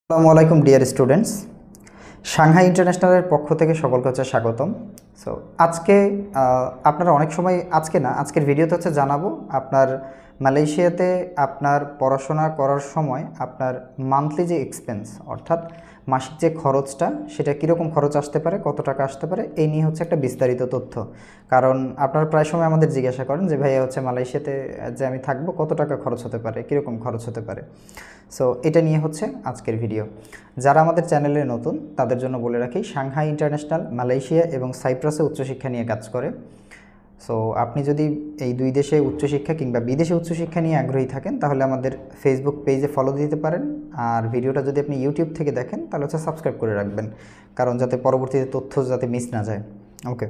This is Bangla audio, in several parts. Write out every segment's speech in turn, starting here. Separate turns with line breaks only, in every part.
আসসালামু আলাইকুম ডিয়ার স্টুডেন্টস, সাংহাই ইন্টারন্যাশনালের পক্ষ থেকে সকলকে হচ্ছে স্বাগতম। সো আজকে আপনারা অনেক সময় আজকের ভিডিওতে হচ্ছে জানাবো আপনার মালয়েশিয়াতে আপনার পড়াশোনা করার সময় আপনার মান্থলি যে এক্সপেন্স অর্থাৎ মাসিক যে খরচটা সেটা কীরকম খরচ আসতে পারে, কত টাকা আসতে পারে, এই নিয়ে হচ্ছে একটা বিস্তারিত তথ্য। কারণ আপনারা প্রায় সময় আমাদের জিজ্ঞাসা করেন যে ভাইয়া হচ্ছে মালয়েশিয়াতে যে আমি থাকবো কত টাকা খরচ হতে পারে, কীরকম খরচ হতে পারে। সো এটা নিয়ে হচ্ছে আজকের ভিডিও। যারা আমাদের চ্যানেলে নতুন তাদের জন্য বলে রাখি, সাংহাই ইন্টারন্যাশনাল মালয়েশিয়া এবং সাইপ্রাসে উচ্চশিক্ষা নিয়ে কাজ করে। সো আপনি যদি এই দুই দেশে উচ্চশিক্ষা কিংবা বিদেশে উচ্চশিক্ষা নিয়ে আগ্রহী থাকেন তাহলে আমাদের ফেসবুক পেজে ফলো দিতে পারেন। আর ভিডিওটা যদি আপনি ইউটিউব থেকে দেখেন তাহলে হচ্ছে সাবস্ক্রাইব করে রাখবেন, কারণ যাতে পরবর্তীতে তথ্য যাতে মিস না যায়। ওকে,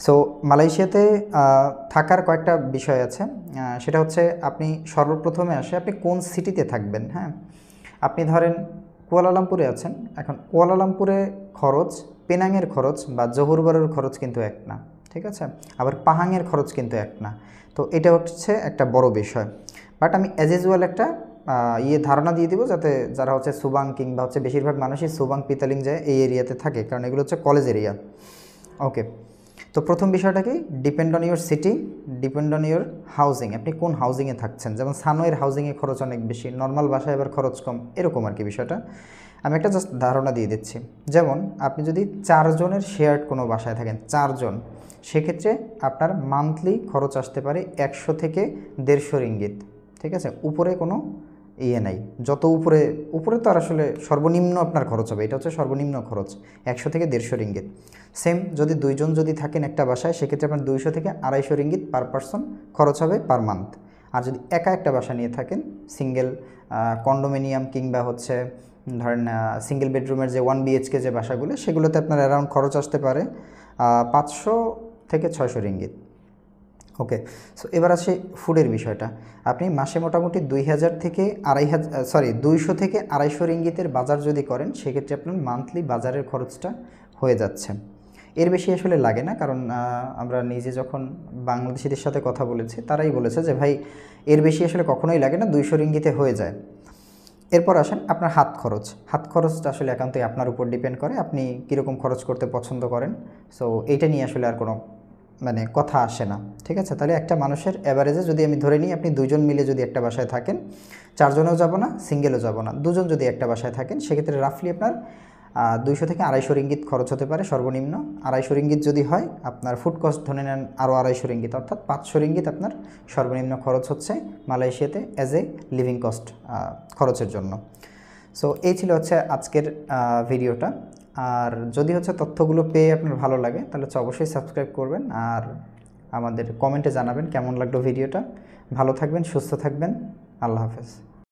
সো মালয়েশিয়াতে থাকার কয়েকটা বিষয় আছে। সেটা হচ্ছে আপনি সর্বপ্রথমে আসে আপনি কোন সিটিতে থাকবেন। হ্যাঁ, আপনি ধরেন কুয়ালালামপুরে আছেন। এখন কুয়ালালামপুরে খরচ পেনাংয়ের খরচ বা জোহরবারুর খরচ কিন্তু এক না, ঠিক আছে? আবার পাহাংয়ের খরচ কিন্তু এক না। তো এটা হচ্ছে একটা বড় বিষয়। বাট আমি অ্যাজ ইউজুয়াল একটা ধারণা দিয়ে দিব, যাতে যারা হচ্ছে সুবাং কিংবা হচ্ছে বেশিরভাগ মানুষই সুবাং পিতালিং যায় এই এরিয়াতে থাকে, কারণ এগুলো হচ্ছে কলেজ এরিয়া। ওকে, তো প্রথম বিষয়টা কি, depend on your city, depend on your housing. আপনি কোন হাউজিংয়ে থাকছেন, যেমন সানোয়ের হাউজিংয়ে খরচ অনেক বেশি, নর্মাল বাসায় এবার খরচ কম, এরকম আর কি বিষয়টা। আমি একটা জাস্ট ধারণা দিয়ে দিচ্ছি। যেমন আপনি যদি 4 জনের শেয়ার্ড কোনো বাসায় থাকেন, 4 জন, সেক্ষেত্রে আপনার মান্থলি খরচ আসতে পারে 100 থেকে 150 রিঙ্গিত, ঠিক আছে? উপরে কোনো নাই, যত উপরে উপরে তো আর আসলে সর্বনিম্ন আপনার খরচ হবে, এটা হচ্ছে সর্বনিম্ন খরচ 100 থেকে 150 রিঙ্গিত। সেম যদি 2 জন যদি থাকেন একটা বাসায়, সেক্ষেত্রে আপনার 200 থেকে 250 রিঙ্গিত পার পারসন খরচ হবে পার মান্থ। আর যদি একা একটা বাসা নিয়ে থাকেন, সিঙ্গেল কন্ডোমিনিয়াম কিংবা হচ্ছে ধরেন সিঙ্গেল বেডরুমের যে 1 BHK যে বাসাগুলো, সেগুলোতে আপনার অ্যারাউন্ড খরচ আসতে পারে 500 থেকে 600 রিঙ্গিত। ওকে, সো এবার আসে ফুডের বিষয়টা। আপনি মাসে মোটামুটি 2000 থেকে 200 থেকে 250 রিঙ্গিতের বাজার যদি করেন, সেক্ষেত্রে আপনার মান্থলি বাজারের খরচটা হয়ে যাচ্ছে। এর বেশি আসলে লাগে না, কারণ আমরা নিজে যখন বাংলাদেশিদের সাথে কথা বলেছি তারাই বলেছে যে ভাই এর বেশি আসলে কখনোই লাগে না, 200 রিঙ্গিতে হয়ে যায়। এরপর আসেন আপনার হাত খরচটা আসলে একান্তই আপনার উপর ডিপেন্ড করে, আপনি কীরকম খরচ করতে পছন্দ করেন। সো এইটা নিয়ে আসলে আর কোনো কথা আসে না, ঠিক আছে? তাহলে একটা মানুষের অ্যাভারেজে যদি আমি ধরে নিই, আপনি 2 জন মিলে যদি একটা বাসায় থাকেন, 4 জনেও যাব না, সিঙ্গেলও যাব না, 2 জন যদি একটা বাসায় থাকেন, সেক্ষেত্রে রাফলি আপনার 200 থেকে 250 রিঙ্গিত খরচ হতে পারে সর্বনিম্ন। 250 রিঙ্গিত যদি হয়, আপনার ফুড কস্ট ধরে নেন আরও 250 রিঙ্গিত, অর্থাৎ 500 রিঙ্গিত আপনার সর্বনিম্ন খরচ হচ্ছে মালয়েশিয়াতে অ্যাজ এ লিভিং কস্ট খরচের জন্য। সো এই ছিল হচ্ছে আজকের ভিডিওটা। আর যদি হচ্ছে তথ্যগুলো পেয়ে আপনার ভালো লাগে তাহলে হচ্ছে অবশ্যই সাবস্ক্রাইব করবেন, আর আমাদের কমেন্টে জানাবেন কেমন লাগলো ভিডিওটা। ভালো থাকবেন, সুস্থ থাকবেন, আল্লাহ হাফেজ।